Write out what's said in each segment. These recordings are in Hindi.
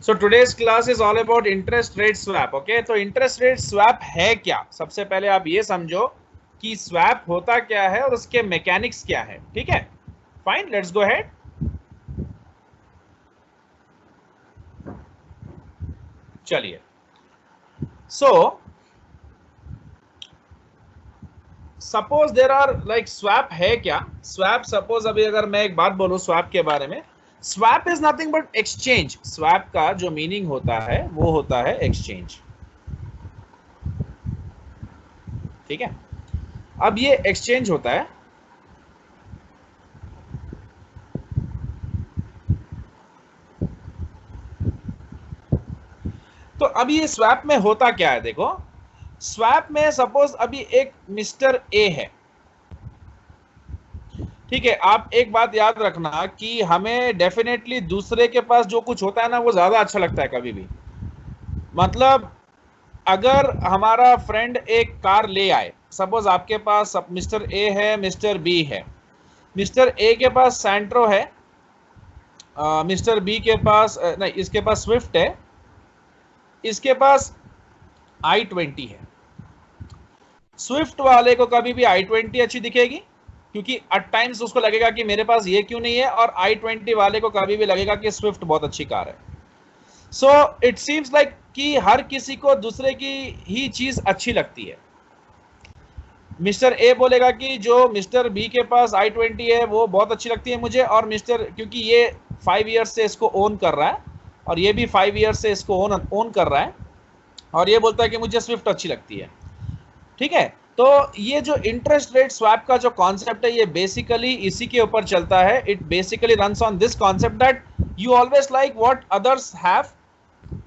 So today's class is all about interest rate swap. Okay, तो इंटरेस्ट रेट स्वैप है क्या? सबसे पहले आप ये समझो कि स्वैप होता क्या है और उसके मैकेनिक्स क्या है। ठीक है, फाइन, लेट्स गो अहेड। चलिए, so suppose there are like swap है क्या? स्वैप, सपोज अभी अगर मैं एक बात बोलूं स्वैप के बारे में, swap is nothing but exchange. Swap का जो मीनिंग होता है वो होता है एक्सचेंज। ठीक है, अब ये एक्सचेंज होता है। तो अभी ये स्वैप में होता क्या है? देखो, स्वैप में सपोज अभी एक मिस्टर ए है। ठीक है, आप एक बात याद रखना कि हमें डेफिनेटली दूसरे के पास जो कुछ होता है ना वो ज्यादा अच्छा लगता है कभी भी। मतलब अगर हमारा फ्रेंड एक कार ले आए, सपोज आपके पास मिस्टर ए है, मिस्टर बी है। मिस्टर ए के पास सैंट्रो है, मिस्टर बी के पास नहीं, इसके पास स्विफ्ट है, इसके पास i20 है। स्विफ्ट वाले को कभी भी i20 अच्छी दिखेगी क्योंकि एट टाइम्स उसको लगेगा कि मेरे पास ये क्यों नहीं है, और i20 वाले को कभी भी लगेगा कि स्विफ्ट बहुत अच्छी कार है। सो इट सीम्स लाइक कि हर किसी को दूसरे की ही चीज अच्छी लगती है। मिस्टर ए बोलेगा कि जो मिस्टर बी के पास i20 है वो बहुत अच्छी लगती है मुझे, और मिस्टर, क्योंकि ये 5 ईयर्स से इसको ओन कर रहा है और ये भी 5 ईयर्स से इसको ओन कर रहा है, और ये बोलता है कि मुझे स्विफ्ट अच्छी लगती है। ठीक है, तो ये जो इंटरेस्ट रेट स्वैप का जो कॉन्सेप्ट है ये बेसिकली इसी के ऊपर चलता है। It basically runs on this concept that you always like what others have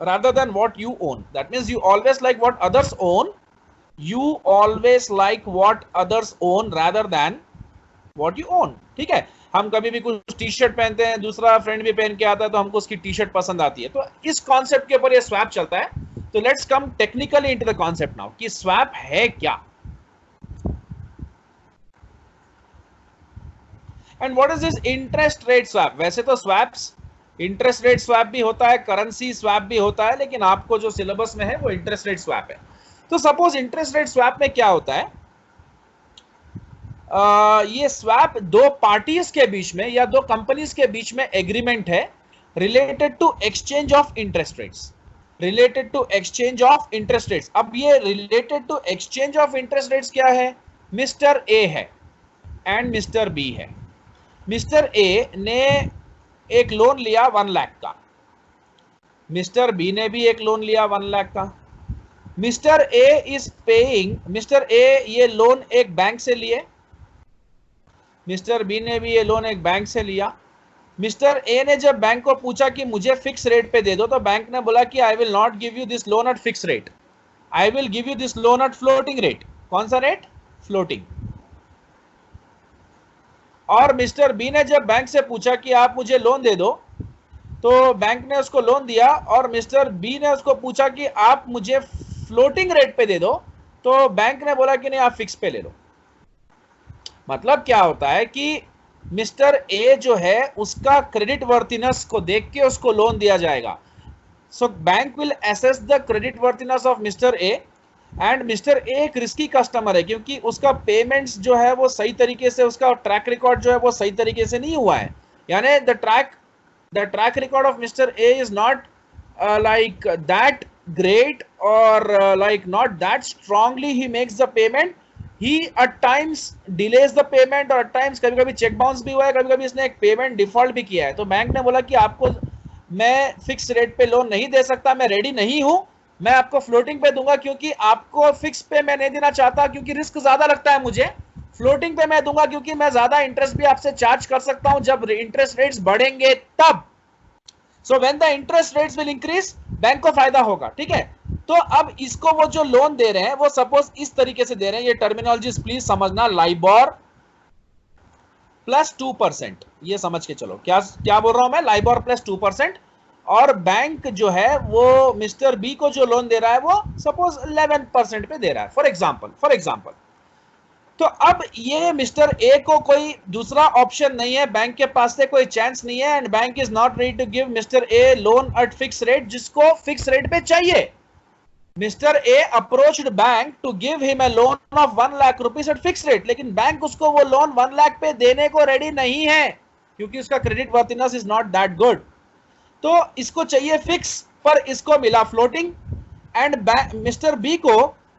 rather than what you own. That means you always like what others own. You always like what others own rather than what you own. ठीक है, हम कभी भी कुछ टी शर्ट पहनते हैं, दूसरा फ्रेंड भी पहन के आता है तो हमको उसकी टी शर्ट पसंद आती है। तो इस कॉन्सेप्ट के ऊपर ये स्वैप चलता है। तो let's come technically into the concept now कि स्वैप है क्या and what is this interest rate swap. वैसे तो स्वैप्स, इंटरेस्ट रेट स्वैप भी होता है, करेंसी स्वैप भी होता है, लेकिन आपको जो सिलेबस में है वो इंटरेस्ट रेट स्वैप है। तो सपोज इंटरेस्ट रेट स्वैप में क्या होता है, ये स्वैप दो पार्टीज के बीच में या दो कंपनीज के बीच में एग्रीमेंट है related to exchange of interest rates. Related to exchange of interest rates. अब ये related to exchange of interest rates क्या है? मिस्टर ए है एंड मिस्टर बी है। मिस्टर ए ने एक लोन लिया 1 लाख का, मिस्टर बी ने भी एक लोन लिया 1 लाख का। Mister A is paying, mister A ये लोन एक बैंक से लिए, मिस्टर बी ने भी ये लोन एक बैंक से लिया। मिस्टर ए ने जब बैंक को पूछा कि मुझे फिक्स रेट पे दे दो, तो बैंक ने बोला कि I will not give you this loan at fix rate, I will give you this loan eight floating rate. कौन सा रेट? फ्लोटिंग। और मिस्टर बी ने जब बैंक से पूछा कि आप मुझे लोन दे दो, तो बैंक ने उसको लोन दिया, और मिस्टर बी ने उसको पूछा कि आप मुझे फ्लोटिंग रेट पे दे दो, तो बैंक ने बोला कि नहीं, आप फिक्स पे ले लो। मतलब क्या होता है कि मिस्टर ए जो है उसका क्रेडिट वर्थिनेस को देख के उसको लोन दिया जाएगा। So bank will assess the credit worthiness of mister A, and mister A एक रिस्की कस्टमर है क्योंकि उसका पेमेंट्स जो है वो सही तरीके से, उसका ट्रैक रिकॉर्ड जो है वो सही तरीके से नहीं हुआ है। यानी the track record of mister A is not like that great, or like not that strongly he makes the payment. He at times delays the payment, और at times कभी कभी चेक बाउंस भी हुआ है, कभी कभी इसने एक पेमेंट डिफॉल्ट भी किया है। तो बैंक ने बोला कि आपको मैं फिक्स रेट पे लोन नहीं दे सकता, मैं रेडी नहीं हूं, मैं आपको फ्लोटिंग पे दूंगा, क्योंकि आपको फिक्स पे मैं नहीं देना चाहता क्योंकि रिस्क ज्यादा लगता है मुझे। फ्लोटिंग पे मैं दूंगा क्योंकि मैं ज्यादा इंटरेस्ट भी आपसे चार्ज कर सकता हूं जब इंटरेस्ट रेट्स बढ़ेंगे तब। So when the interest rates will increase, bank को फायदा होगा। ठीक है, तो अब इसको वो जो लोन दे रहे हैं वो सपोज इस तरीके से दे रहे हैं, ये टर्मिनोलॉजीज प्लीज समझना, लाइबोर प्लस 2%, ये समझ के चलो क्या क्या बोल रहा हूं मैं, लाइबोर प्लस 2%। और बैंक जो है वो मिस्टर बी को जो लोन दे रहा है वो सपोज 11% पे दे रहा है, फॉर एग्जाम्पल। तो अब ये मिस्टर ए को कोई दूसरा ऑप्शन नहीं है, बैंक के पास से कोई चांस नहीं है, and bank is not ready to give mister A loan at fix rate, जिसको फिक्स रेट पे चाहिए। Mister A approached bank to give him a loan of 1 lakh rupees at fix rate, लेकिन बैंक उसको वो लोन 1 लाख पे देने को रेडी नहीं है, क्योंकि उसका credit worthiness is not that good. तो इसको चाहिए फिक्स, पर इसको मिला फ्लोटिंग, एंड मिस्टर बी को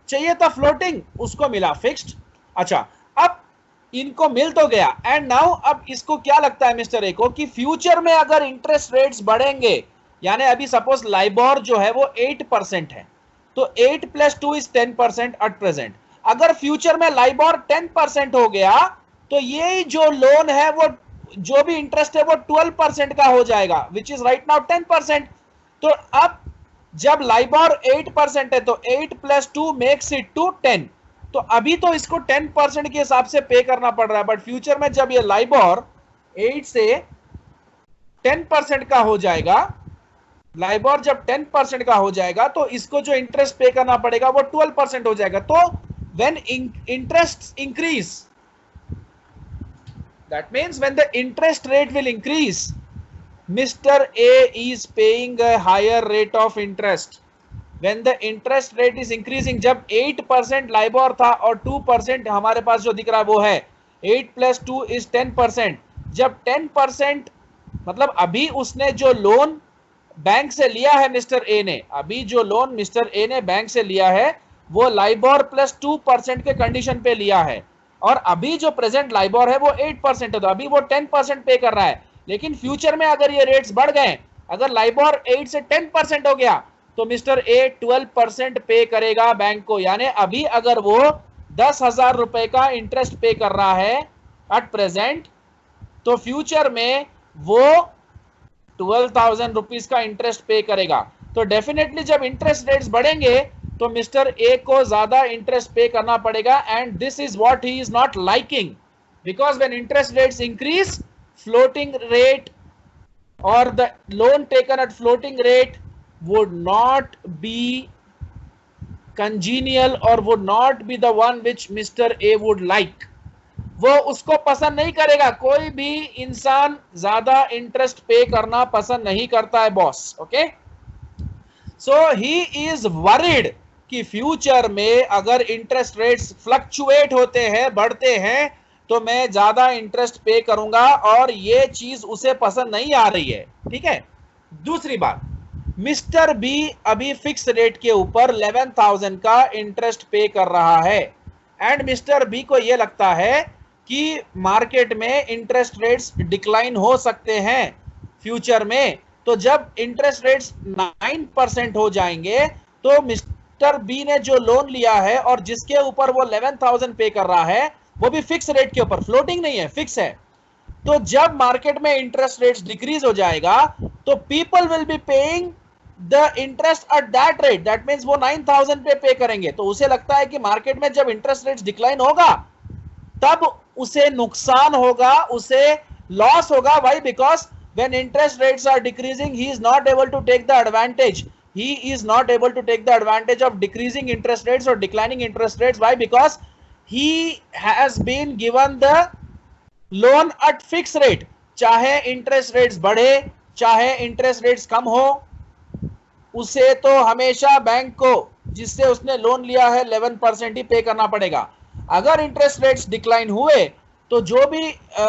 चाहिए था फ्लोटिंग, उसको मिला फिक्स्ड। अच्छा, अब इनको मिल तो गया, एंड नाउ अब इसको क्या लगता है मिस्टर ए को कि फ्यूचर में अगर इंटरेस्ट रेट्स बढ़ेंगे, यानी अभी सपोज लाइबोर जो है वो 8% है, तो 8 + 2 इज 10% एट प्रेजेंट। अगर फ्यूचर में लाइबोर 10% हो गया तो ये जो लोन है वो जो भी इंटरेस्ट है वो 12% का हो जाएगा, विच इज राइट नाउ 10%। तो अब जब लाइबोर 8% है तो 8 + 2 मेक्स इट टू 10, तो अभी तो इसको 10% के हिसाब से पे करना पड़ रहा है, बट फ्यूचर में जब ये लाइबोर 8 से 10% का हो जाएगा, लाइबोर जब 10% का हो जाएगा तो इसको जो इंटरेस्ट पे करना पड़ेगा वो 12% हो जाएगा। तो when interest increase, that means when the interest rate will increase, mister A is paying a higher rate of interest. When the interest rate is increasing, जब 8% लाइबोर था और 2% हमारे पास जो दिख रहा है वो है 8 + 2 is 10%। जब 10% मतलब अभी उसने जो लोन बैंक से लिया है मिस्टर ए ने, अभी जो लोन मिस्टर ए ने बैंक से लिया है वो लाइबोर + 2% के कंडीशन पे लिया है, और अभी जो प्रेजेंट लाइबोर है वो 8% है, तो अभी वो 10% पे कर रहा है। लेकिन फ्यूचर में अगर ये रेट्स बढ़ गए, अगर लाइबोर 8 से 10% हो गया तो मिस्टर ए 12% पे करेगा बैंक को। यानी अभी अगर वो 10,000 रुपए का इंटरेस्ट पे कर रहा है एट प्रेजेंट, तो फ्यूचर में वो 12,000 रुपीज का इंटरेस्ट पे करेगा। तो डेफिनेटली जब इंटरेस्ट रेट्स बढ़ेंगे तो मिस्टर ए को ज्यादा इंटरेस्ट पे करना पड़ेगा, and this is what he is not liking, because when interest rates increase, floating rate और the loan taken at floating rate would not be congenial or would not be the one which Mr. A would like. वो उसको पसंद नहीं करेगा, कोई भी इंसान ज्यादा इंटरेस्ट पे करना पसंद नहीं करता है boss. Okay, so he is worried कि फ्यूचर में अगर इंटरेस्ट रेट्स फ्लक्चुएट होते हैं, बढ़ते हैं, तो मैं ज्यादा इंटरेस्ट पे करूंगा, और ये चीज उसे पसंद नहीं आ रही है। ठीक है, दूसरी बात, मिस्टर बी अभी फिक्स रेट के ऊपर 11,000 का इंटरेस्ट पे कर रहा है, एंड मिस्टर बी को यह लगता है कि मार्केट में इंटरेस्ट रेट्स डिक्लाइन हो सकते हैं फ्यूचर में। तो जब इंटरेस्ट रेट्स 9% हो जाएंगे तो मिस्टर बी ने जो लोन लिया है और जिसके ऊपर वो 11,000 पे कर रहा है वो भी फिक्स रेट के ऊपर, फ्लोटिंग नहीं है, फिक्स है। तो जब मार्केट में इंटरेस्ट रेट्स डिक्रीज हो जाएगा तो people will be paying the interest at that rate, that means वो 9,000 पे करेंगे। तो उसे लगता है कि मार्केट में जब इंटरेस्ट रेट्स डिक्लाइन होगा तब उसे नुकसान होगा, उसे लॉस होगा। Why? Because when interest rates are decreasing he is not able to take the advantage, he is not able to take the advantage of decreasing interest rates or declining interest rates. Why? Because he has been given the loan at fixed rate. चाहे interest rates बढ़े चाहे interest rates कम हो, उसे तो हमेशा बैंक को जिससे उसने लोन लिया है 11% ही पे करना पड़ेगा। अगर इंटरेस्ट रेट्स डिक्लाइन हुए तो जो भी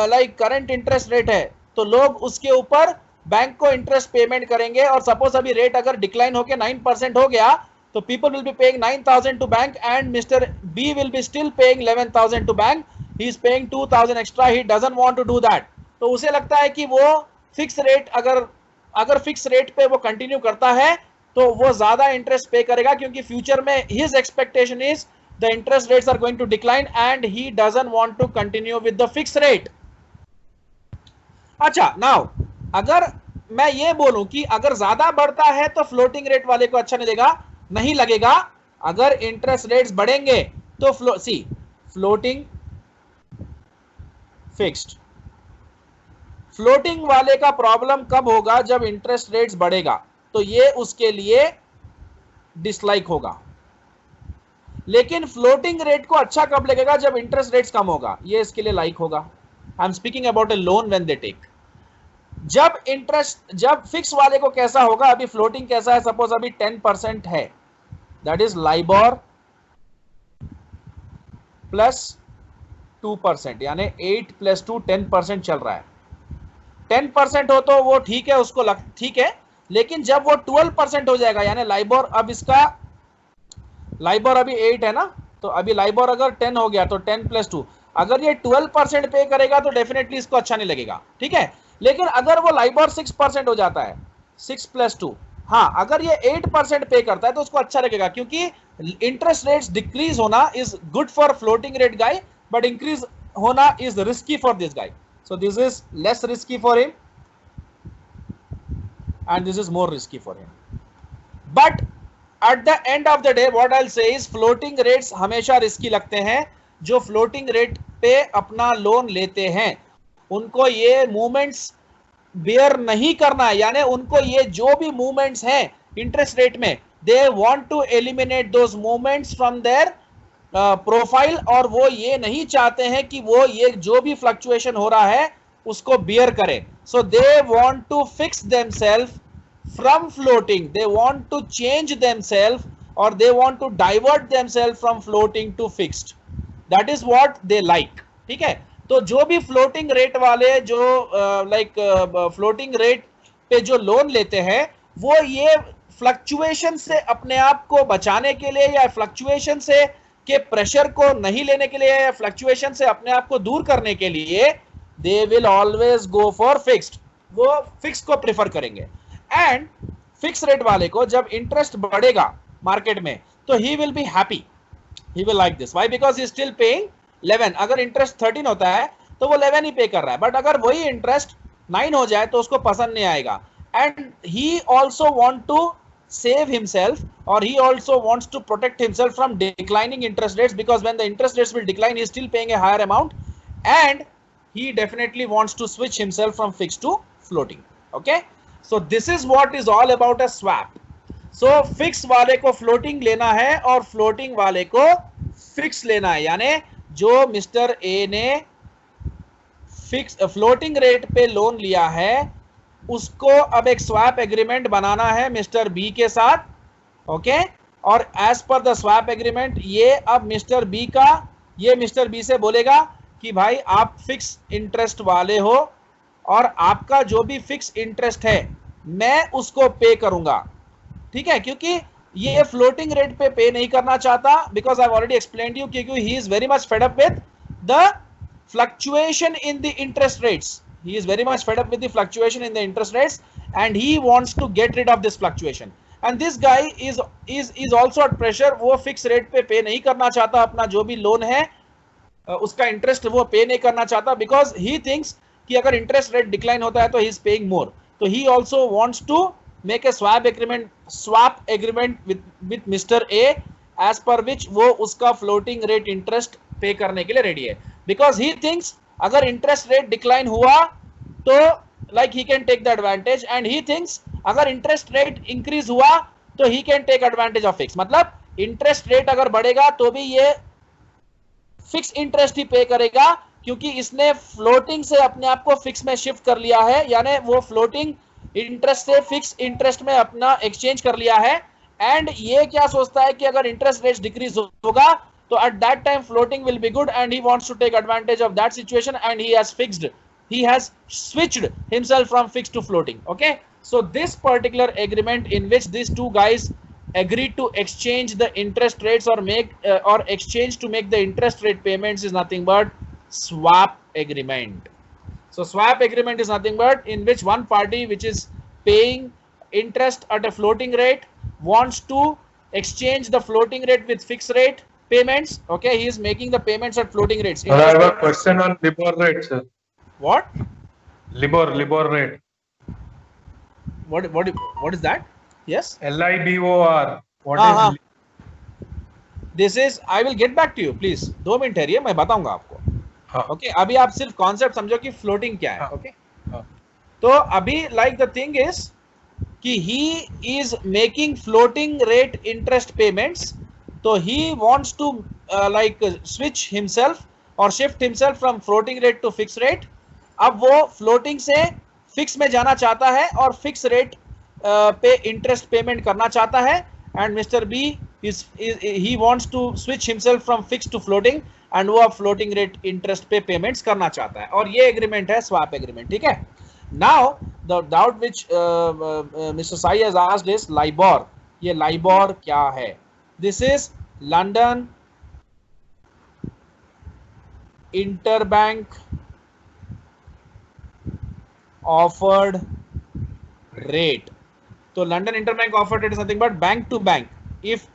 लाइक करंट इंटरेस्ट रेट है तो लोग उसके ऊपर बैंक को इंटरेस्ट पेमेंट करेंगे। और सपोज अभी रेट अगर डिक्लाइन होकर 9% हो गया तो people will be paying 9,000 to bank and mister B will be still paying 11,000 to bank. He is paying 2,000 extra, he doesn't want to do that. तो उसे लगता है कि वो फिक्स रेट अगर फिक्स रेट पे वो कंटिन्यू करता है तो वो ज्यादा इंटरेस्ट पे करेगा, क्योंकि फ्यूचर में his expectation is the interest rates are going to decline and he doesn't want to continue with the fix rate. अच्छा, नाउ अगर मैं ये बोलूं कि अगर ज्यादा बढ़ता है तो फ्लोटिंग रेट वाले को अच्छा नहीं लगेगा। अगर इंटरेस्ट रेट्स बढ़ेंगे तो फ्लोटिंग फिक्स्ड, फ्लोटिंग वाले का प्रॉब्लम कब होगा? जब इंटरेस्ट रेट्स बढ़ेगा, तो ये उसके लिए डिसलाइक होगा। लेकिन फ्लोटिंग रेट को अच्छा कब लगेगा? जब इंटरेस्ट रेट्स कम होगा, ये इसके लिए लाइक होगा। I am speaking about a loan when they take. जब फिक्स वाले को कैसा होगा? अभी फ्लोटिंग कैसा है? सपोज अभी 10% है, दैट इज लाइबोर प्लस 2%, यानी 8 + 2 10% चल रहा है। 10% हो तो वो ठीक है, उसको ठीक है। लेकिन जब वो 12% हो जाएगा, यानी लाइबोर, अब इसका लाइबोर अभी 8 है ना, तो अभी लाइबोर अगर 10 हो गया तो 10 + 2, अगर ये 12% पे करेगा तो डेफिनेटली इसको अच्छा नहीं लगेगा, ठीक है। लेकिन अगर वो लाइबोर 6% हो जाता है, 6 + 2, हाँ, अगर ये 8% पे करता है तो उसको अच्छा लगेगा, क्योंकि इंटरेस्ट रेट्स डिक्रीज होना is good for floating rate guy, but increase होना is risky for this guy. So this is less risky for him and this is more risky for him. But at the end of the day what I'll say is floating rates हमेशा risky लगते हैं। जो floating rate पे अपना लोन लेते हैं उनको ये movements bear नहीं करना है, यानी उनको ये जो भी movements हैं interest rate में, they want to eliminate those movements from their profile, और वो ये नहीं चाहते हैं कि वो ये जो भी फ्लक्चुएशन हो रहा है उसको बियर करें। So they want to fix themselves from floating, they want to change themselves, और they want to divert themselves from floating to fixed. That is what they like, ठीक है। तो जो भी फ्लोटिंग रेट वाले जो फ्लोटिंग रेट पे जो लोन लेते हैं, वो ये फ्लक्चुएशन से अपने आप को बचाने के लिए या फ्लक्चुएशन से के प्रेशर को नहीं लेने के लिए या फ्लक्चुएशन से अपने आप को दूर करने के लिए they will always go for fixed, वो फिक्स को प्रेफर करेंगे। एंड फिक्स रेट वाले को जब इंटरेस्ट बढ़ेगा मार्केट में तो he will be happy, he will like this. Why? Because he still paying 11। अगर इंटरेस्ट 13 होता है तो वो 11 ही पे कर रहा है, बट अगर वही इंटरेस्ट 9 हो जाए तो उसको पसंद नहीं आएगा। And he also want to save himself, or he also wants to protect himself from declining interest rates, because when the interest rates will decline, he is still paying a higher amount, and he definitely wants to switch himself from fixed to floating. Okay, so this is what is all about a swap. So fix वाले को floating लेना है और floating वाले को fix लेना है, यानी जो मिस्टर ए ने फिक्स फ्लोटिंग रेट पे लोन लिया है उसको अब एक स्वैप एग्रीमेंट बनाना है मिस्टर बी के साथ, ओके। और as per the swap agreement ये अब मिस्टर बी का, ये मिस्टर बी से बोलेगा कि भाई आप फिक्स इंटरेस्ट वाले हो और आपका जो भी फिक्स इंटरेस्ट है मैं उसको पे करूंगा, ठीक है। क्योंकि ये फ्लोटिंग रेट पे नहीं करना चाहता, because I have already explained you, क्योंकि he is very much fed up with the fluctuation in the interest rates. He is very much fed up with the fluctuation in the interest rates and he wants to get rid of this fluctuation. And this guy is also at pressure, वो fix rate पे नहीं करना चाहता, अपना जो भी लोन है उसका इंटरेस्ट वो पे नहीं करना चाहता, because he thinks कि अगर इंटरेस्ट रेट डिक्लाइन होता है तो he is paying more. तो he also wants to make a swap agreement with Mr. A, as per which वो उसका floating rate interest पे करने के लिए रेडी है, because he thinks अगर इंटरेस्ट रेट डिक्लाइन हुआ तो like he can take the advantage, and he thinks अगर इंटरेस्ट रेट इंक्रीज हुआ तो he can take advantage of fix. मतलब इंटरेस्ट रेट अगर बढ़ेगा तो भी ये फिक्स इंटरेस्ट ही पे करेगा, क्योंकि इसने फ्लोटिंग से अपने आप को फिक्स में शिफ्ट कर लिया है, यानी वो फ्लोटिंग इंटरेस्ट से फिक्स इंटरेस्ट में अपना एक्सचेंज कर लिया है। एंड ये क्या सोचता है कि अगर इंटरेस्ट रेट डिक्रीज होगा तो at that time floating will be good, and he wants to take advantage of that situation, and he has switched himself from fixed to floating. Okay, so this particular agreement in which these two guys agreed to exchange the interest rates or exchange to make the interest rate payments is nothing but swap agreement. So swap agreement is nothing but in which one party which is paying interest at a floating rate wants to exchange the floating rate with fixed rate payments. Okay, he is making the payments at floating rates. I have a question on LIBOR rate, sir. What? LIBOR rate. What is that? Yes. LIBOR. What is? This is. I will get back to you, please. 2 minute ठहरिए, मैं बताऊंगा आपको. Okay. अभी आप सिर्फ कॉन्सेप्ट समझो कि फ्लोटिंग क्या है. Okay. तो अभी like the thing is कि he is making floating rate interest payments तो he wants to like switch himself or shift himself from floating rate to fixed rate. अब वो floating से fix में जाना चाहता है और fix rate पे interest payment करना चाहता है, and Mr. B he wants to switch himself from fixed to floating and वो अब floating rate interest पे payments करना चाहता है, और ये agreement है swap agreement. ठीक है. Now the doubt which Mr. Sai has asked is LIBOR. ये LIBOR क्या है? This is London Interbank Offered Rate. So London Interbank Offered Rate is nothing but bank to bank. If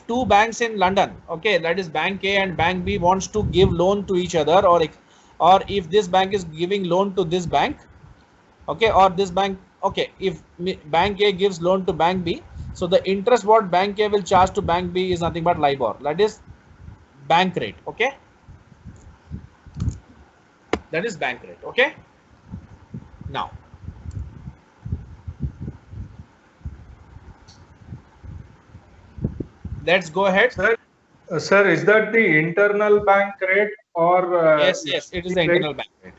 two banks in London, okay, that is Bank A and Bank B, wants to give loan to each other, or if this bank is giving loan to this bank, okay, or this bank, okay, if Bank A gives loan to Bank B, so the interest what Bank A will charge to Bank B is nothing but LIBOR, that is bank rate. Okay, that is bank rate. Okay, now let's go ahead. Sir, is that the internal bank rate or yes, it is the internal bank rate.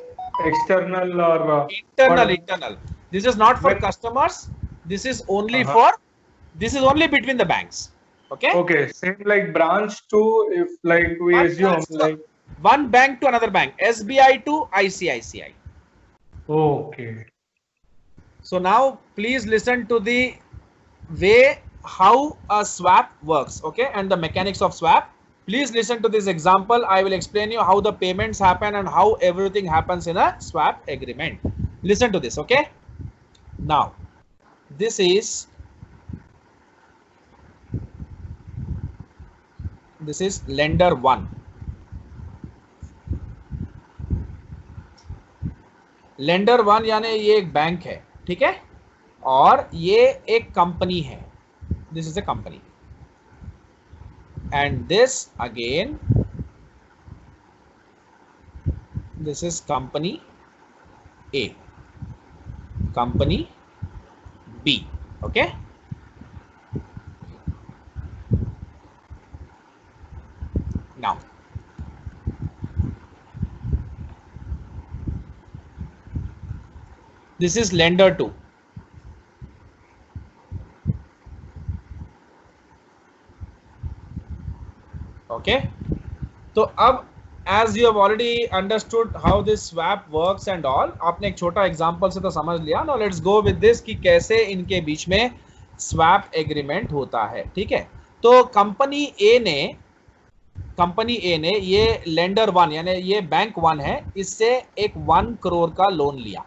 External or internal. This is not for customers. This is only for, this is only between the banks. Okay. Okay. Same like branch to, if like we assume like one bank to another bank, SBI to ICICI. Okay. So now please listen to the way how a swap works. Okay, and the mechanics of swap. Please listen to this example. I will explain you how the payments happen and how everything happens in a swap agreement. Listen to this. Okay. Now, this is lender 1. Lender 1 यानी ये एक बैंक है, ठीक है, और ये एक कंपनी है. This is a company, and this again, this is company A, company B. Okay, now this is lender 2. Okay, तो अब as you have already understood how this swap works and all, आपने एक छोटा एग्जांपल से तो समझ लिया. Now let's go with this कि कैसे इनके बीच में swap agreement होता है. ठीक है, तो कंपनी ए ने ये लेंडर 1 यानी ये बैंक 1 है, इससे एक 1 करोड़ का लोन लिया,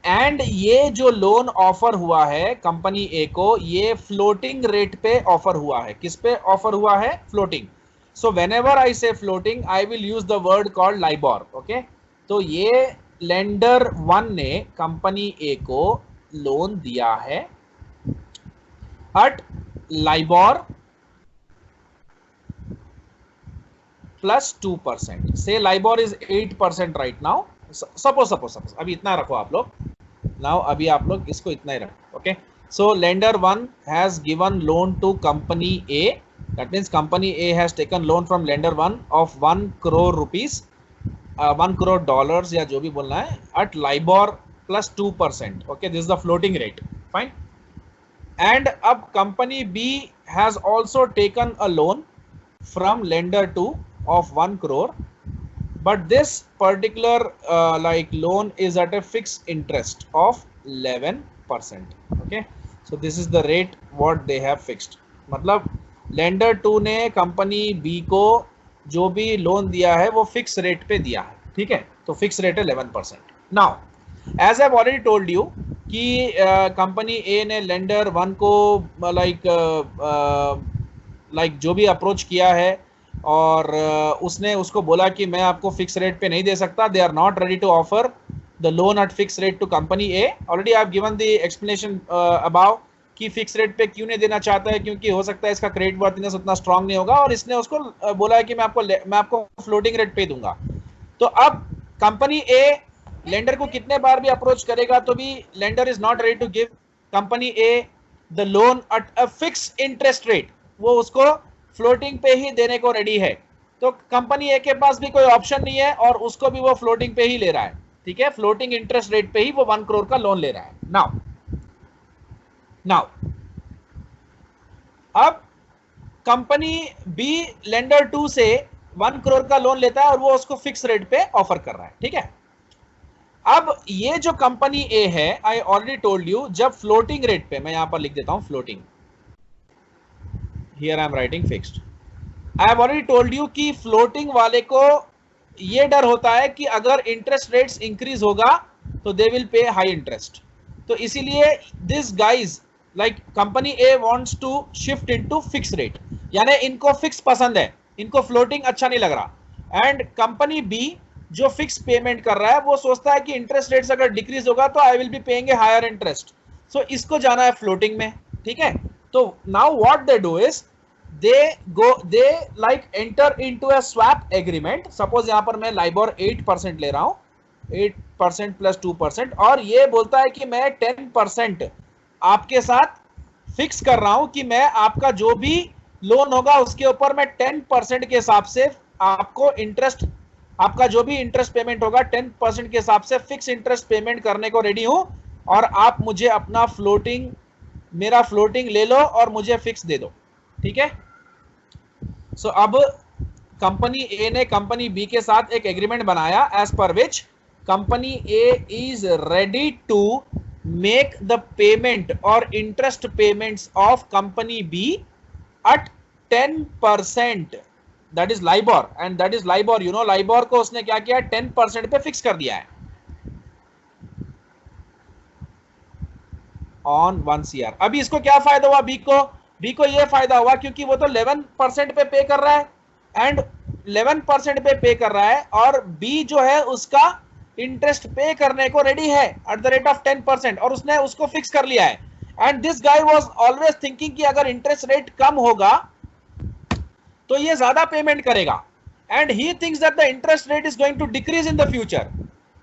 एंड ये जो लोन ऑफर हुआ है कंपनी ए को, ये फ्लोटिंग रेट पे ऑफर हुआ है. किस पे ऑफर हुआ है? फ्लोटिंग. सो व्हेनेवर आई से floating I will use the word called LIBOR. Okay, तो ये लेंडर 1 ने कंपनी ए को लोन दिया है एट लाइबॉर प्लस 2%. से LIBOR is 8% right now. Suppose अभी इतना रखो आप लोग. नाउ अभी आप लोग इसको इतना ही रखो. Okay, so lender 1 has given loan to company A. That means company A has taken loan from lender 1 of 1 crore rupees, 1 crore dollars या जो भी बोलना है, at LIBOR plus 2%. Okay, this is the floating rate. Fine. And अब company B has also taken a loan from lender 2 of 1 crore, but this particular like loan is at a fixed interest of 11%. Okay, so this is the rate what they have fixed. मतलब lender 2 ने कंपनी B को जो भी लोन दिया है वो फिक्स रेट पे दिया है. ठीक है, तो फिक्स रेट है 11%. Now as I have already told you कि कंपनी A ने लेंडर 1 को like जो भी अप्रोच किया है और उसने उसको बोला कि मैं आपको फिक्स रेट पे नहीं दे सकता. They are not ready to offer the loan at fix rate to company A. Already I have given the explanation about कि फिक्स रेट पे क्यों नहीं देना चाहता है, क्योंकि हो सकता है इसका क्रेडिट वर्थनेस उतना स्ट्रांग नहीं होगा, और इसने उसको बोला है कि मैं आपको फ्लोटिंग रेट पे दूंगा. तो अब कंपनी ए लेंडर को कितने बार भी अप्रोच करेगा तो भी lender is not ready to give company A the loan at a fix interest rate, वो उसको फ्लोटिंग पे ही देने को रेडी है। तो कंपनी ए के पास भी कोई ऑप्शन नहीं है और उसको भी वो फ्लोटिंग पे ही ले रहा है, ठीक है, फ्लोटिंग इंटरेस्ट रेट पे ही वो 1 करोड़ का लोन ले रहा है। नाउ अब कंपनी बी लेंडर 2 से 1 करोड़ का लोन लेता है और वो उसको फिक्स रेट पे ऑफर कर रहा है, ठीक है। अब ये जो कंपनी ए है, आई ऑलरेडी टोल्ड यू, जब फ्लोटिंग रेट पे, मैं यहां पर लिख देता हूं floating, here I am writing fixed, I have already told you कि फ्लोटिंग वाले को ये डर होता है कि अगर इंटरेस्ट रेट्स इंक्रीज होगा तो they will pay high interest. तो इसीलिए this guys like company A wants to shift into fix rate, यानी इनको फिक्स पसंद है, इनको फ्लोटिंग अच्छा नहीं लग रहा। एंड कंपनी बी जो फिक्स पेमेंट कर रहा है वो सोचता है कि इंटरेस्ट रेट्स अगर डिक्रीज होगा तो I will be paying a higher interest, so इसको जाना है फ्लोटिंग में, ठीक है। तो now what they do is they like enter into a swap agreement। Suppose यहां पर मैं लाइबोर 8% ले रहा हूं, 8% प्लस 2%, और ये बोलता है कि मैं 10% आपके साथ फिक्स कर रहा हूं कि मैं आपका जो भी लोन होगा उसके ऊपर मैं 10% के हिसाब से आपको इंटरेस्ट, आपका जो भी इंटरेस्ट पेमेंट होगा 10% के हिसाब से फिक्स इंटरेस्ट पेमेंट करने को रेडी हूं, और आप मुझे अपना फ्लोटिंग, मेरा फ्लोटिंग ले लो और मुझे फिक्स दे दो, ठीक है। सो अब कंपनी ए ने कंपनी बी के साथ एक एग्रीमेंट बनाया एज पर which company A is ready to make the payment और interest payments of company B at 10%, that is LIBOR, and that is LIBOR, you know LIBOR को उसने क्या किया, 10% पे फिक्स कर दिया है ऑन 1 CR। अभी इसको क्या फायदा हुआ बी को ये फायदा हुआ क्योंकि वो तो 11% पे कर रहा है, एंड 11% पे कर रहा है, और बी जो है उसका इंटरेस्ट पे करने को रेडी है एट द रेट ऑफ 10%, और उसने उसको फिक्स कर लिया है। And this guy was always thinking कि अगर इंटरेस्ट रेट कम होगा तो ये ज्यादा पेमेंट करेगा, and he thinks that the interest rate is going to decrease in the future.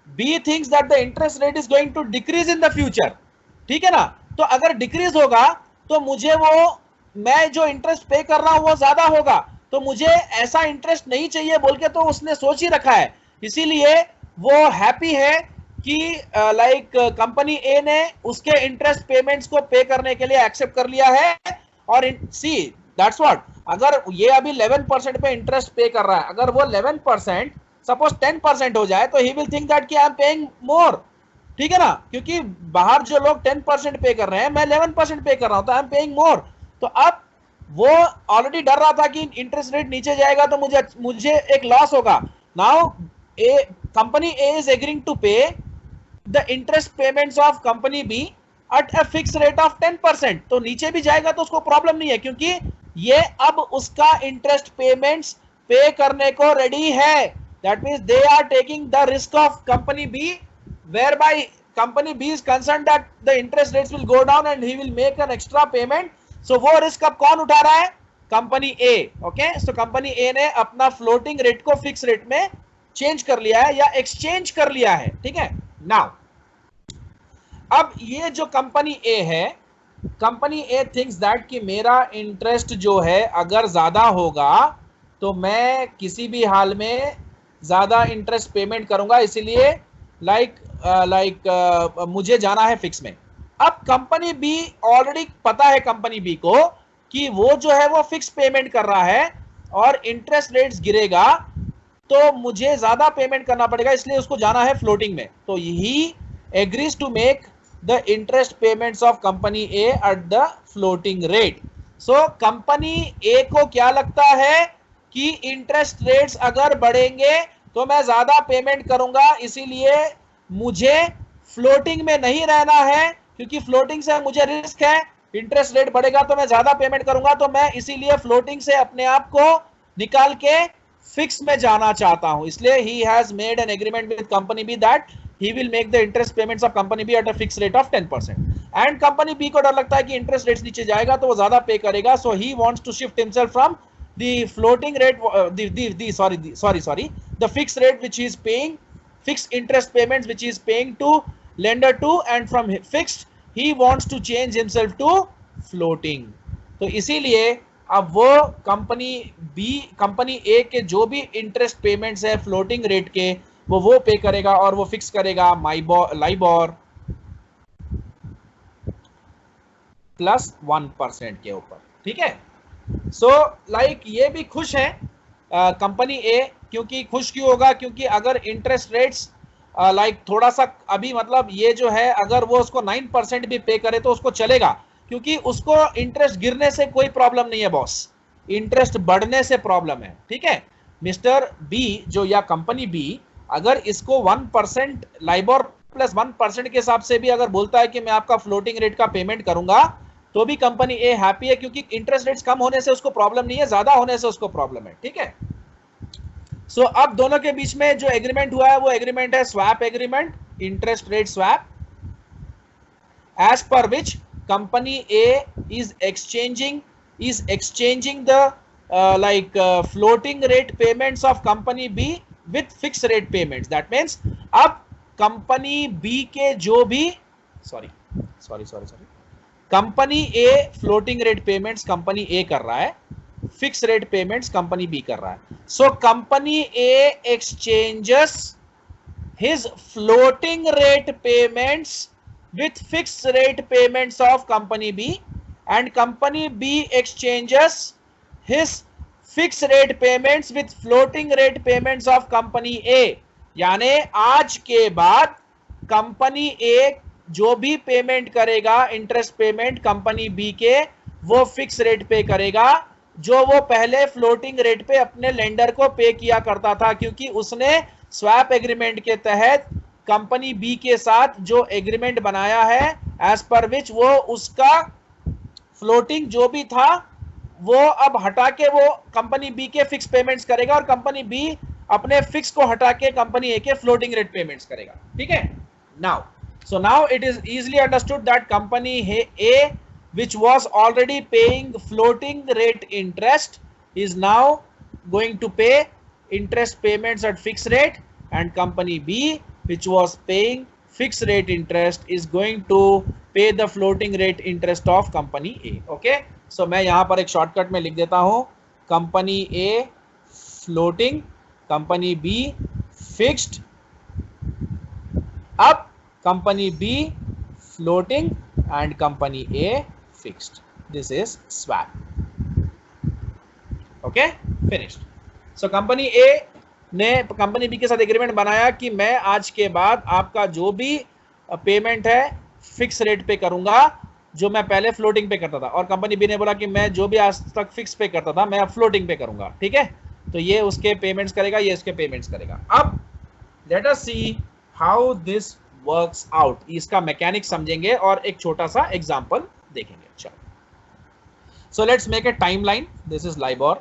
B thinks that the interest rate is going to decrease in the future, ठीक है ना। तो अगर डिक्रीज होगा तो मुझे वो, मैं जो इंटरेस्ट पे कर रहा हूं वो ज्यादा होगा, तो मुझे ऐसा इंटरेस्ट नहीं चाहिए बोल के तो उसने सोच ही रखा है। इसीलिए वो हैप्पी है कि लाइक कंपनी ए ने उसके इंटरेस्ट पेमेंट्स को पे करने के लिए एक्सेप्ट कर लिया है। और सी दैट्स व्हाट, अगर ये अभी 11% पे इंटरेस्ट पे कर रहा है, अगर वो 11% सपोज 10% हो जाए तो ही विल थिंक दैट कि आई एम पेइंग मोर, ठीक है ना, क्योंकि बाहर जो लोग 10% पे कर रहे हैं, मैं 11% पे कर रहा हूं, तो आई एम पेइंग मोर। तो अब वो ऑलरेडी डर रहा था कि इंटरेस्ट रेट नीचे जाएगा तो मुझे एक लॉस होगा। Now company A is agreeing to pay the interest payments of company B at a fix rate of 10%, तो नीचे भी जाएगा तो उसको प्रॉब्लम नहीं है, क्योंकि ये अब उसका इंटरेस्ट पेमेंट्स पे करने को रेडी है। That means they are taking the risk of company B, whereby company B is concerned that the interest rates will go down and he will make an extra payment। so वो रिस्क अब कौन उठा रहा है, कंपनी ए। ओके, सो कंपनी ए ने अपना फ्लोटिंग रेट को फिक्स रेट में चेंज कर लिया है या एक्सचेंज कर लिया है, ठीक है। नाउ अब ये जो कंपनी ए है, कंपनी ए थिंक्स दैट कि मेरा इंटरेस्ट जो है अगर ज्यादा होगा तो मैं किसी भी हाल में ज्यादा इंटरेस्ट पेमेंट करूंगा, इसीलिए मुझे जाना है फिक्स में। अब कंपनी बी ऑलरेडी पता है कंपनी बी को कि वो जो है वो फिक्स पेमेंट कर रहा है और इंटरेस्ट रेट्स गिरेगा तो मुझे ज्यादा पेमेंट करना पड़ेगा, इसलिए उसको जाना है फ्लोटिंग में। तो he agrees to make the interest payments of company A at the floating rate. So company A को क्या लगता है कि इंटरेस्ट रेट्स अगर बढ़ेंगे तो मैं ज्यादा पेमेंट करूंगा, इसीलिए मुझे फ्लोटिंग में नहीं रहना है, क्योंकि फ्लोटिंग से मुझे रिस्क है, इंटरेस्ट रेट बढ़ेगा तो मैं ज्यादा पेमेंट करूंगा, तो मैं इसीलिए फ्लोटिंग से अपने आप को निकाल के फिक्स में जाना चाहता हूं। इसलिए he has made an agreement with company B that he will make the interest payments of company B at a fix rate of 10%। And company B को डर लगता है कि इंटरेस्ट रेट्स नीचे जाएगा तो वो ज्यादा पे करेगा, so he wants to shift himself from the floating rate, the fixed rate which he is paying, fixed interest payments which he is paying to lender 2, and from fixed he wants to change himself to floating. तो इसीलिए अब वो कंपनी ए के जो भी इंटरेस्ट पेमेंट्स है फ्लोटिंग रेट के वो पे करेगा और वो फिक्स करेगा लाइबोर प्लस 1% के ऊपर। ठीक है, सो लाइक ये भी खुश है कंपनी ए। क्योंकि खुश क्यों होगा? क्योंकि अगर इंटरेस्ट रेट्स लाइक थोड़ा सा अभी मतलब ये जो है अगर वो उसको 9% भी पे करे तो उसको चलेगा, क्योंकि उसको इंटरेस्ट गिरने से कोई प्रॉब्लम नहीं है बॉस, इंटरेस्ट बढ़ने से प्रॉब्लम है। ठीक है, मिस्टर बी जो या कंपनी बी अगर इसको 1% लाइबोर प्लस 1% के हिसाब से भी अगर बोलता है कि मैं आपका फ्लोटिंग रेट का पेमेंट करूंगा तो भी कंपनी ए हैप्पी है, क्योंकि इंटरेस्ट रेट्स कम होने से उसको प्रॉब्लम नहीं है, ज्यादा होने से उसको प्रॉब्लम है। ठीक है, सो अब दोनों के बीच में जो एग्रीमेंट हुआ है वो एग्रीमेंट है swap agreement, interest rate swap, as पर which company A is exchanging the floating rate payments of company B with fixed rate payments. That means अब कंपनी B के जो भी company A floating rate payments company A कर रहा है, fix rate payments company B कर रहा है। So company A exchanges his floating rate payments with fix rate payments of company B and company B exchanges his fixed rate payments with floating rate payments of company A। यानी आज के बाद कंपनी A जो भी पेमेंट करेगा इंटरेस्ट पेमेंट कंपनी B के वो फिक्स रेट पे करेगा, जो वो पहले फ्लोटिंग रेट पे अपने लेंडर को पे किया करता था, क्योंकि उसने स्वैप एग्रीमेंट के तहत कंपनी B के साथ जो एग्रीमेंट बनाया है एज पर विच वो उसका फ्लोटिंग जो भी था वो अब हटा के वो कंपनी बी के फिक्स पेमेंट्स करेगा और कंपनी बी अपने फिक्स को हटा के कंपनी ए के फ्लोटिंग रेट पेमेंट्स करेगा। ठीक है, now it is easily understood that company A which was already paying floating rate interest is now going to pay interest payments at fixed rate, and company B which was paying fixed rate interest is going to pay the floating rate interest of company A. Okay, so मैं यहां पर एक शॉर्टकट में लिख देता हूं, company A floating, company B fixed, अब company B floating and company A fixed. This is swap. Okay, finished. So company A ने कंपनी B के साथ एग्रीमेंट बनाया कि मैं आज के बाद आपका जो भी पेमेंट है फिक्स रेट पे करूंगा, जो मैं पहले फ्लोटिंग पे करता था, और कंपनी B ने बोला कि मैं जो भी आज तक फिक्स पे करता था मैं अब फ्लोटिंग पे करूंगा। ठीक है, तो ये उसके पेमेंट्स करेगा, ये इसके पेमेंट्स करेगा। अब let us see how this works out, इसका मैकेनिक समझेंगे और एक छोटा सा एग्जांपल देखेंगे। चलो, so let's make a timeline. This is LIBOR.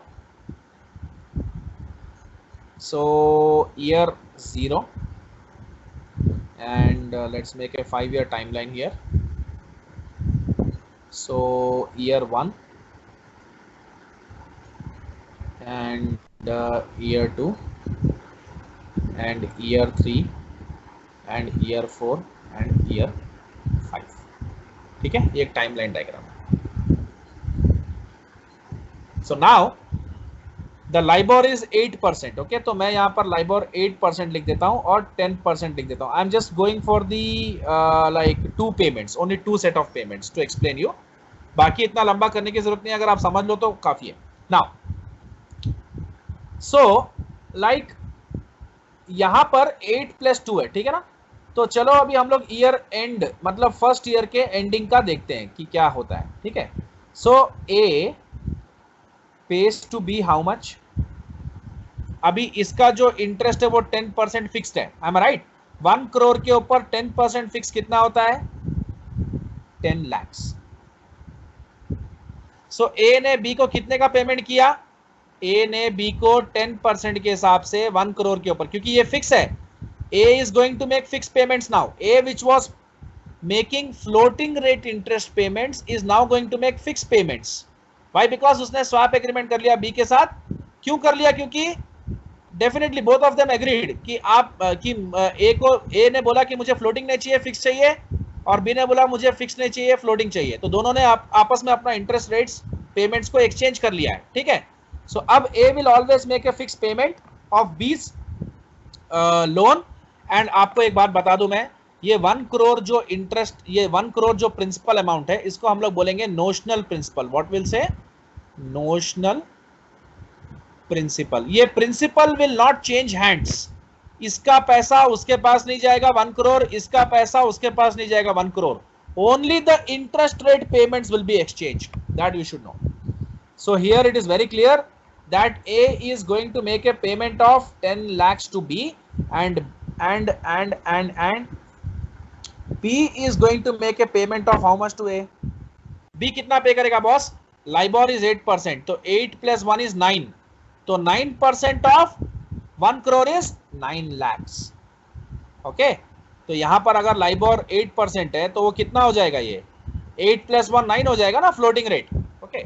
So year 0 and let's make a 5-year timeline here. So year 1 and year 2 and year 3 and year 4 and year 5. ठीक है, ये एक टाइमलाइन डायग्राम है। So now the LIBOR is 8%। Okay, तो मैं यहाँ पर लाइबोर 8% लिख देता हूँ और 10% लिख देता हूँ। I am just going for the like 2 payments, only 2 set of payments to explain you, बाकी इतना लंबा करने की जरूरत नहीं, अगर आप समझ लो तो काफी है। नाउ सो लाइक यहाँ पर 8 + 2 है, ठीक है ना। तो चलो अभी हम लोग ईयर एंड मतलब फर्स्ट ईयर के एंडिंग का देखते हैं कि क्या होता है। ठीक है, so A pays to B how much, अभी इसका जो इंटरेस्ट है वो 10% फिक्स्ड है, आई एम राइट। 1 करोड़ के ऊपर 10% फिक्स कितना होता है? 10 लाख। सो ए ने बी को कितने का पेमेंट किया? ए ने बी को 10% के हिसाब से 1 करोड़ के ऊपर, क्योंकि ये फिक्स है, A is going to make fixed payments now. A which was making floating rate interest payments is now going to make fixed payments. Why? Because उसने swap agreement कर लिया B के साथ। क्यों कर लिया? क्योंकि definitely both of them agreed कि आप कि A ने बोला कि मुझे floating नहीं चाहिए, fixed चाहिए, और बी ने बोला मुझे फिक्स नहीं चाहिए, फ्लोटिंग चाहिए, तो दोनों ने आपस में अपना इंटरेस्ट रेट्स पेमेंट्स को एक्सचेंज कर लिया है, ठीक है। सो अब A will always make a fix payment of बीस लोन। एंड आपको एक बात बता दूं मैं, ये 1 करोड़ जो इंटरेस्ट, ये 1 करोड़ जो प्रिंसिपल अमाउंट है, इसको हम लोग बोलेंगे notional principal. What will say? Notional principal. ये principal will not change hands. इसका पैसा उसके पास नहीं जाएगा 1 करोड़, इसका पैसा उसके पास नहीं जाएगा 1 crore. Only the interest rate payments will be exchange, that you should know. So here it is very clear that A is going to make a payment of 10 lakhs to B, and B is going to make a payment of how much to A? B कितना पे करेगा बॉस? लाइबोर इज 8%, तो 8 प्लस 1 इज 9, तो 9% of 1 crore is 9 lakhs। Okay, तो यहां पर अगर लाइबोर 8% है तो वो कितना हो जाएगा? ये 8 प्लस 1 9 हो जाएगा ना, फ्लोटिंग रेट। ओके,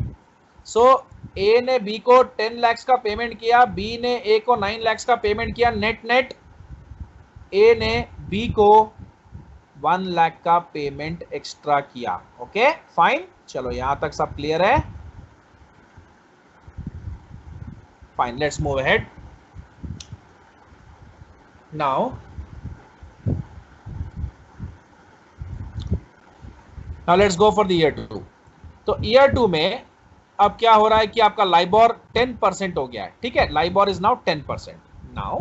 सो ए ने बी को 10 lakhs का पेमेंट किया, बी ने ए को 9 lakhs का पेमेंट किया, नेट नेट ए ने बी को 1 लाख का पेमेंट एक्स्ट्रा किया। ओके फाइन, चलो यहां तक सब क्लियर है? Fine, let's move ahead. Now let's go for the year 2। तो ईयर 2 में अब क्या हो रहा है कि आपका लाइबोर 10% हो गया है, ठीक है। LIBOR is now 10%। Now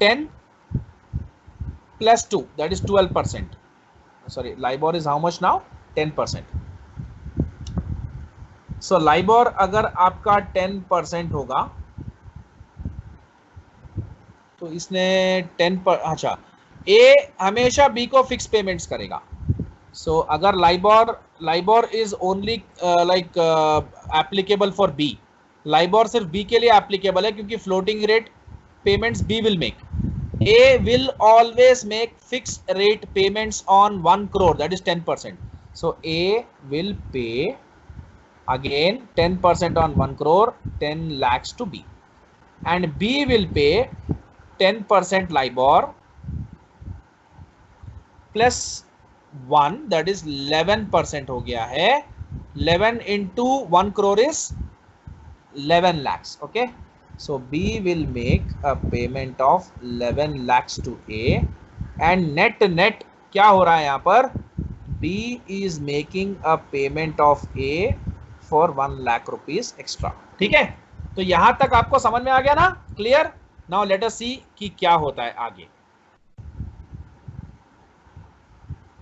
10 plus 2, that is 12%. Sorry, LIBOR is how much now? 10%. So LIBOR अगर आपका 10% होगा तो इसने 10 पर, अच्छा, A हमेशा B को फिक्स पेमेंट्स करेगा। So अगर LIBOR is only like applicable for B, LIBOR सिर्फ B के लिए एप्लीकेबल है क्योंकि floating rate payments B will make. A will always make fixed rate payments on 1 crore, that is 10%. So A will pay again 10% on 1 crore, 10 lakhs to B, and B will pay 10% LIBOR plus 1, that is 11% हो गया है। 11 into 1 crore is 11 lakhs. Okay, so B will make a payment of 11 lakhs to A, and net क्या हो रहा है यहाँ पर? B is making a payment of A for 1 lakh rupees extra। ठीक है, तो यहां तक आपको समझ में आ गया ना? क्लियर? नाउ लेट अस सी कि क्या होता है आगे।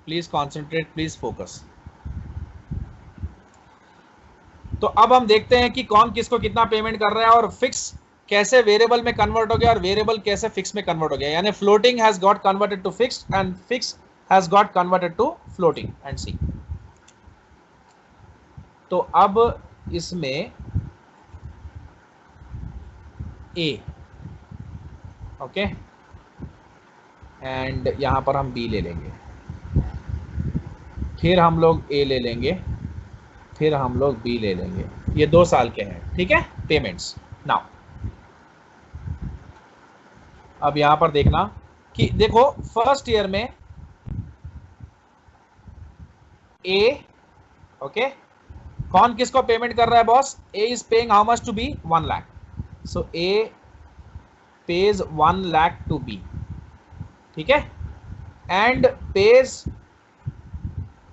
Please concentrate, please focus. तो अब हम देखते हैं कि कौन किसको कितना पेमेंट कर रहा है, और फिक्स कैसे वेरिएबल में कन्वर्ट हो गया और वेरिएबल कैसे फिक्स में कन्वर्ट हो गया। यानी floating has got converted to fixed and fix has got converted to floating. And C, तो अब इसमें A, ओके, एंड यहां पर हम B ले लेंगे, फिर हम लोग A ले लेंगे, फिर हम लोग B ले लेंगे। ये 2 साल के हैं, ठीक है, पेमेंट्स। नाउ अब यहां पर देखना कि देखो फर्स्ट ईयर में A, ओके, कौन किसको पेमेंट कर रहा है boss? A is paying how much to B? 1 lakh. So A pays 1 lakh to B, ठीक है, and pays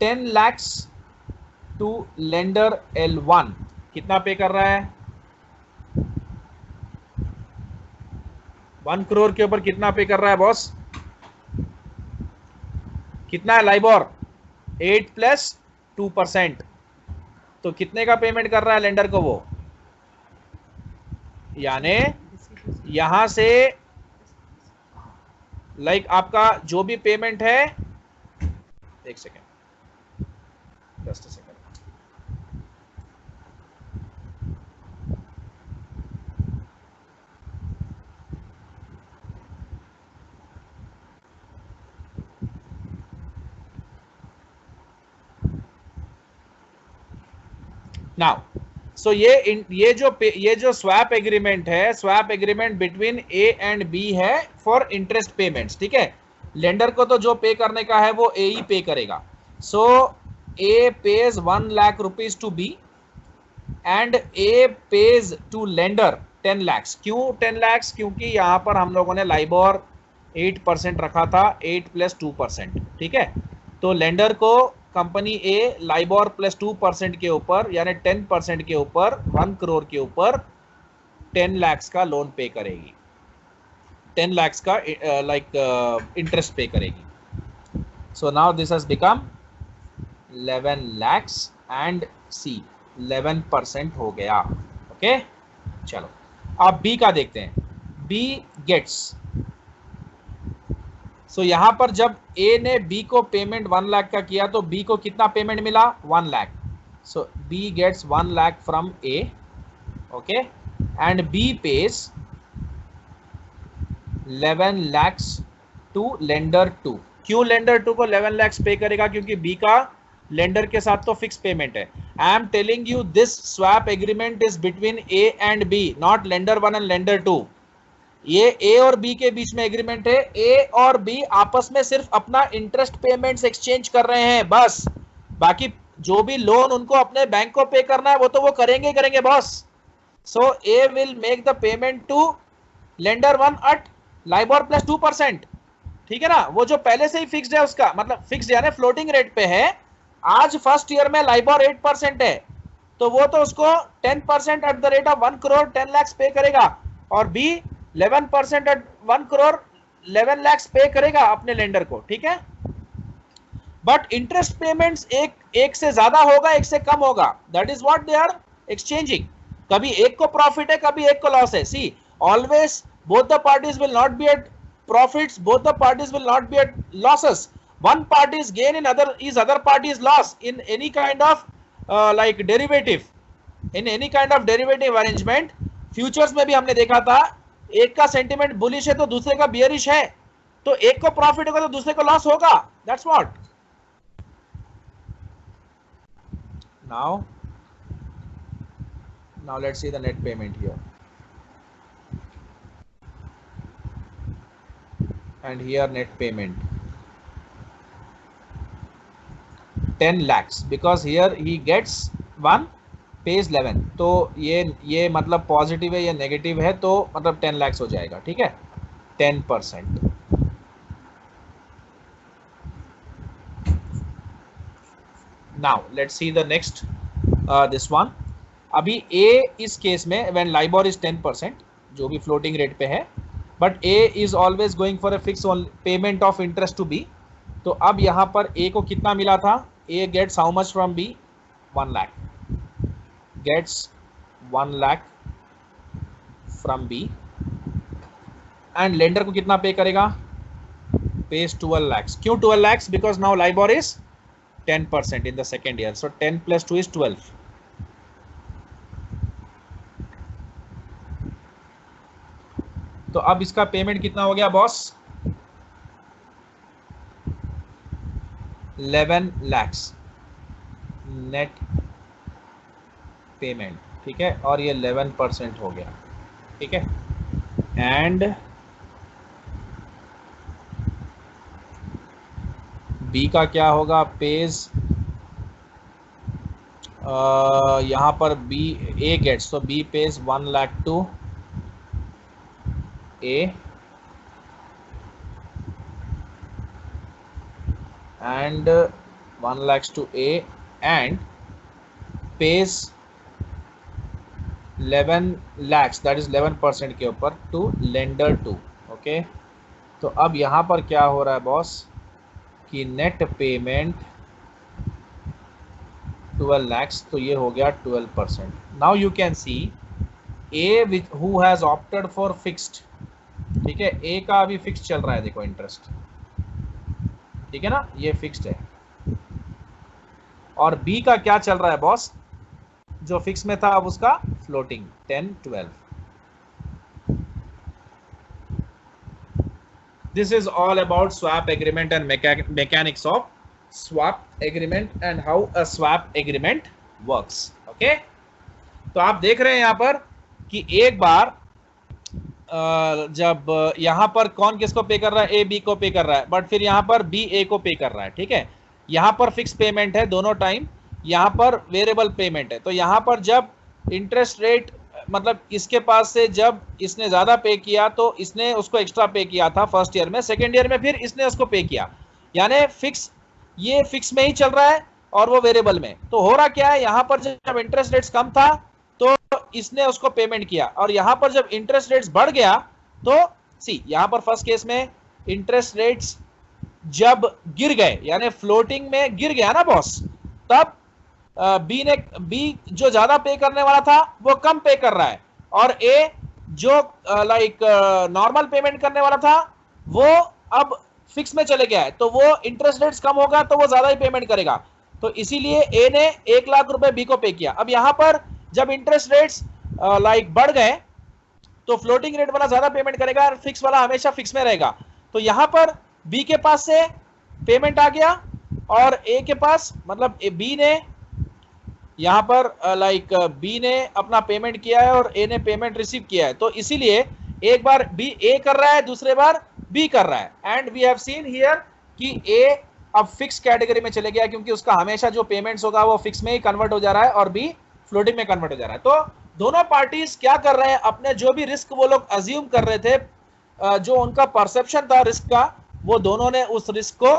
10 lakhs to lender L1। कितना पे कर रहा है? 1 करोड़ के ऊपर कितना पे कर रहा है बॉस? कितना है लाइबोर? 8 प्लस 2%, तो कितने का पेमेंट कर रहा है लेंडर को वो? यानी यहां से लाइक आपका जो भी पेमेंट है, एक second, just a second, now so ये जो स्वैप एग्रीमेंट है, swap agreement between A and B है फॉर इंटरेस्ट पेमेंट्स, ठीक है। लेंडर को तो जो पे करने का है वो ए ही पे करेगा. So A pays 1 lakh rupees to B and A pays to lender 10 lakhs. क्यों 10 lakhs? क्योंकि यहां पर हम लोगों ने लाइबोर 8% रखा था, 8 + 2%. ठीक है, तो लेंडर को कंपनी ए लाइबोर प्लस 2% के ऊपर यानी 10% के ऊपर 1 करोड़ के ऊपर 10 lakhs का लोन पे करेगी, 10 lakhs का इंटरेस्ट पे करेगी. So now this has become 11 lakhs and C 11% हो गया. ओके, चलो अब बी का देखते हैं. बी गेट्स, सो यहां पर जब ए ने बी को पेमेंट 1 लाख का किया तो बी को कितना पेमेंट मिला? 1 lakh. So B gets 1 lakh from A. Okay, and B pays 11 lakhs to lender 2. क्यों लेंडर 2 को 11 lakhs पे करेगा? क्योंकि बी का लेंडर के साथ तो फिक्स पेमेंट है. I am telling you this swap agreement is between A and B, not lender 1 and lender 2. ये ए और बी के बीच में एग्रीमेंट है. ए और बी आपस में सिर्फ अपना इंटरेस्ट पेमेंट्स एक्सचेंज कर रहे हैं बस. बाकी जो भी लोन उनको अपने बैंक को पे करना है वो तो वो करेंगे boss. So A will make the payment to lender 1 at LIBOR plus 2%. ठीक है ना, वो जो पहले से ही फिक्स्ड है उसका मतलब फिक्स्ड यानी फ्लोटिंग रेट पे है. आज फर्स्ट ईयर में लाइबोर 8% है तो वो तो उसको 10% at the rate of 1 crore 10 lakhs पे करेगा और बी 11% एट 1 करोड़ 11 lakhs पे करेगा अपने लेंडर को. ठीक है, बट इंटरेस्ट पेमेंट्स एक से ज्यादा होगा, एक से कम होगा. That is what they are exchanging. कभी एक को प्रॉफिट है, कभी एक को लॉस है. सी always both the parties will not be at profits, both the parties will not be at losses. One party's gain in other party's loss in any kind of like derivative, in any kind of derivative arrangement. Futures में भी हमने देखा था एक का सेंटिमेंट बुलिश है तो दूसरे का बियरिश है, तो एक को प्रॉफिट होगा तो दूसरे को लॉस होगा. That's what. Now let's see the net payment here. And here net payment 10 lakhs because here he gets 1 pays 11. तो ये मतलब पॉजिटिव है, ये नेगेटिव है तो मतलब 10 lakhs हो जाएगा. ठीक है, 10%. Now let's see the next this one. अभी A इस केस में when LIBOR is 10% जो भी फ्लोटिंग रेट पे है, but A is always going for a fixed payment of interest to B. तो अब यहाँ पर A को कितना मिला था? A gets how much from B? 1 lakh. Gets 1 lakh from B. And lender को कितना पे करेगा? Pays 12 lakhs. क्यों 12 lakhs? Because now LIBOR is 10% in the second year. So 10 plus 2 is 12. तो अब इसका पेमेंट कितना हो गया बॉस? 11 lakhs net payment. ठीक है, और ये 11% हो गया. ठीक है, एंड बी का क्या होगा? पेज यहां पर बी ए गेट्स, तो B pays 1 lakh to A and 1 lakhs to A and pays 11 lakhs that is 11% के ऊपर to lender 2. ओके, तो अब यहाँ पर क्या हो रहा है बॉस कि नेट पेमेंट 12 lakhs, तो ये हो गया 12%. Now you can see A who has opted for fixed. ठीक है, ए का अभी फिक्स चल रहा है, देखो इंटरेस्ट. ठीक है ना, ये फिक्स्ड है. और बी का क्या चल रहा है बॉस? जो फिक्स में था अब उसका floating 10 12. This is all about swap agreement and mechanics of swap agreement and how a swap agreement works. Okay, तो आप देख रहे हैं यहां पर कि एक बार जब यहाँ पर कौन किसको पे कर रहा है, ए बी को पे कर रहा है, बट फिर यहाँ पर बी ए को पे कर रहा है, ठीक है। यहाँ पर फिक्स पेमेंट है दोनों टाइम, यहाँ पर वेरिएबल पेमेंट है। तो यहाँ पर जब इंटरेस्ट रेट मतलब इसके पास से जब इसने ज्यादा पे किया तो इसने उसको एक्स्ट्रा पे किया था फर्स्ट ईयर में, सेकेंड ईयर में फिर इसने उसको पे किया, यानी फिक्स, ये फिक्स में ही चल रहा है और वो वेरिएबल में। तो हो रहा क्या है, यहाँ पर जब इंटरेस्ट रेट्स कम था तो इसने उसको पेमेंट किया, और यहाँ पर जब इंटरेस्ट रेट्स बढ़ गया तो सी यहाँ पर फर्स्ट केस में इंटरेस्ट रेट्स जब गिर गए, यानी फ्लोटिंग में गिर गया ना बॉस, तब बी जो ज्यादा पे करने वाला था वो कम पे कर रहा है, और ए जो लाइक नॉर्मल पेमेंट करने वाला था वो अब फिक्स में चले गया है, तो वो इंटरेस्ट रेट्स कम होगा तो वो ज्यादा ही पेमेंट करेगा। तो इसीलिए ए ने 1 लाख रुपए बी को पे किया। अब यहां पर जब इंटरेस्ट रेट्स लाइक बढ़ गए तो फ्लोटिंग रेट वाला ज्यादा पेमेंट करेगा और फिक्स वाला हमेशा फिक्स में रहेगा। तो यहां पर बी के पास से पेमेंट आ गया और ए के पास, मतलब बी ने यहां पर लाइक बी ने अपना पेमेंट किया है और ए ने पेमेंट रिसीव किया है। तो इसीलिए एक बार बी ए कर रहा है, दूसरे बार बी कर रहा है, and we have seen here कि ए अब फिक्स कैटेगरी में चले गया क्योंकि उसका हमेशा जो पेमेंट्स होगा वो फिक्स में ही कन्वर्ट हो जा रहा है और बी फ्लोटिंग में कन्वर्ट हो जा रहा है। तो दोनों पार्टीज क्या कर रहे हैं, अपने जो भी रिस्क वो लोग अज्यूम कर रहे थे, जो उनका परसेप्शन था रिस्क का, वो दोनों ने उस रिस्क को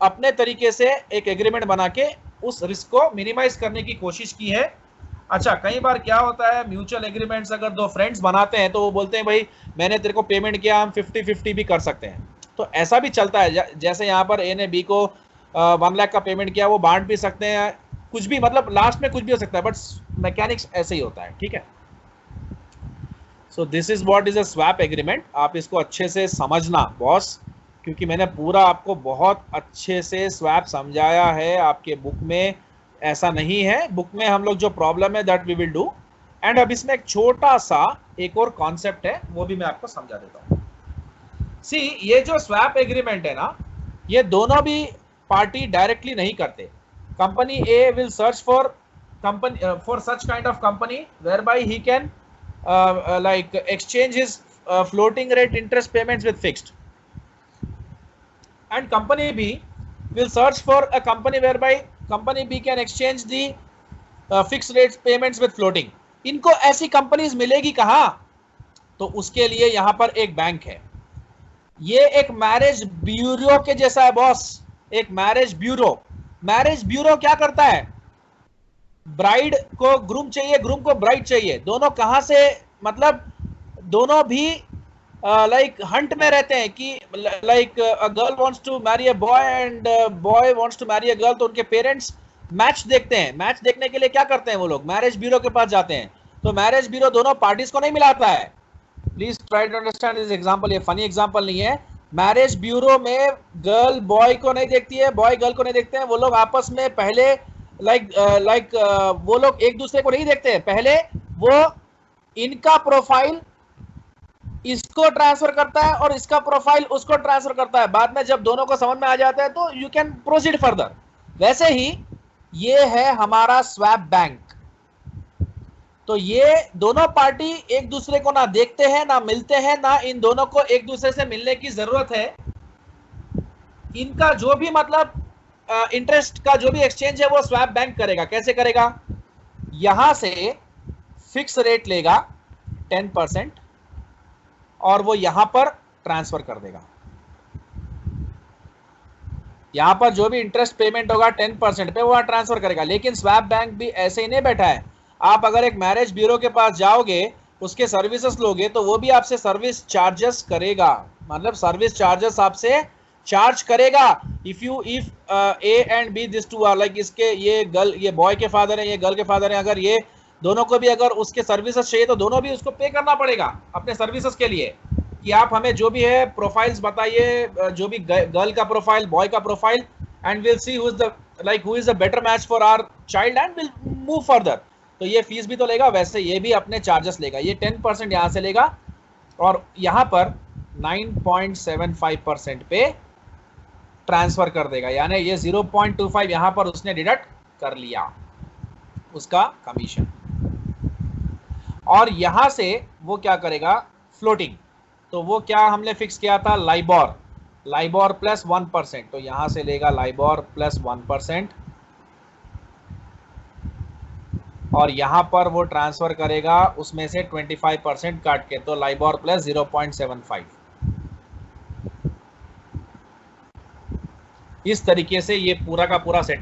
अपने तरीके से एक एग्रीमेंट बना के उस रिस्क को मिनिमाइज करने की कोशिश की है। अच्छा, कई बार क्या होता है, म्यूचुअल एग्रीमेंट्स अगर दो फ्रेंड्स बनाते हैं तो वो बोलते हैं भाई मैंने तेरे को पेमेंट किया, हम 50-50 भी कर सकते हैं। तो ऐसा भी चलता है, जैसे यहाँ पर ए ने बी को 1 लाख का पेमेंट किया, वो बांट भी सकते हैं, कुछ भी, मतलब लास्ट में कुछ भी हो सकता है, बट मैकेनिक्स ऐसे ही होता है, ठीक है। So this is what is a swap agreement. आप इसको अच्छे से समझना बॉस, क्योंकि मैंने पूरा आपको बहुत अच्छे से स्वैप समझाया है, आपके बुक में ऐसा नहीं है। बुक में हम लोग जो प्रॉब्लम है that we will do, and अब इसमें एक छोटा सा एक और कॉन्सेप्ट है, वो भी मैं आपको समझा देता हूँ। सी, ये जो स्वैप एग्रीमेंट है ना, ये दोनों भी पार्टी डायरेक्टली नहीं करते। Company A will search for company for such kind of company whereby he can like exchange his floating rate interest payments with fixed, and company B will search for a company whereby company B can exchange the fixed rate payments with floating। इनको ऐसी कंपनीज मिलेगी कहां, तो उसके लिए यहां पर एक बैंक है, ये एक मैरिज ब्यूरो के जैसा है बॉस, एक मैरिज ब्यूरो। मैरिज ब्यूरो क्या करता है, ब्राइड को ग्रूम चाहिए, ग्रूम को ब्राइड चाहिए, दोनों कहां से, मतलब दोनों भी लाइक हंट में रहते हैं कि like a girl wants to marry a boy and boy wants to marry a girl, तो उनके पेरेंट्स मैच देखते हैं। मैच देखने के लिए क्या करते हैं वो लोग, मैरिज ब्यूरो के पास जाते हैं। तो मैरिज ब्यूरो दोनों पार्टीज को नहीं मिलाता है। Please try to understand this example, ये फनी एग्जांपल नहीं है। मैरिज ब्यूरो में गर्ल बॉय को नहीं देखती है, बॉय गर्ल को नहीं देखते हैं, वो लोग आपस में पहले लाइक वो लोग एक दूसरे को नहीं देखते हैं, पहले वो इनका प्रोफाइल इसको ट्रांसफर करता है और इसका प्रोफाइल उसको ट्रांसफर करता है। बाद में जब दोनों को समझ में आ जाता है तो यू कैन प्रोसीड फर्दर। वैसे ही ये है हमारा स्वैप बैंक। तो ये दोनों पार्टी एक दूसरे को ना देखते हैं, ना मिलते हैं, ना इन दोनों को एक दूसरे से मिलने की जरूरत है। इनका जो भी मतलब इंटरेस्ट का जो भी एक्सचेंज है वो स्वैप बैंक करेगा। कैसे करेगा, यहां से फिक्स रेट लेगा 10% और वो यहां पर ट्रांसफर कर देगा। यहां पर जो भी इंटरेस्ट पेमेंट होगा 10% पे वो ट्रांसफर करेगा। लेकिन स्वैप बैंक भी ऐसे ही नहीं बैठा है। आप अगर एक मैरिज ब्यूरो के पास जाओगे, उसके सर्विसेज लोगे, तो वो भी आपसे सर्विस चार्जेस करेगा, मतलब सर्विस चार्जेस आपसे चार्ज करेगा। If A and B this two are like, इसके ये बॉय के फादर है, ये गर्ल के फादर है, अगर ये दोनों को भी अगर उसके सर्विसेज चाहिए तो दोनों भी उसको पे करना पड़ेगा अपने सर्विसेज के लिए, कि आप हमें जो भी है प्रोफाइल्स बताइए, जो भी गर्ल का प्रोफाइल, बॉय का profile, and will see who is the better match for our child and will move further. तो ये फीस भी तो लेगा, वैसे ये भी अपने चार्जेस लेगा। ये 10% यहाँ से लेगा और यहाँ पर 9.75% पे ट्रांसफर कर देगा, यानी ये 0.25 यहाँ पर उसने डिडक्ट कर लिया उसका कमीशन। और यहां से वो क्या करेगा, फ्लोटिंग, तो वो क्या हमने फिक्स किया था, लाइबोर प्लस 1%, तो यहां से लेगा लाइबोर प्लस 1% और यहां पर वो ट्रांसफर करेगा उसमें से 25% काट के, तो लाइबोर प्लस 0.75। इस तरीके से ये पूरा का पूरा सेट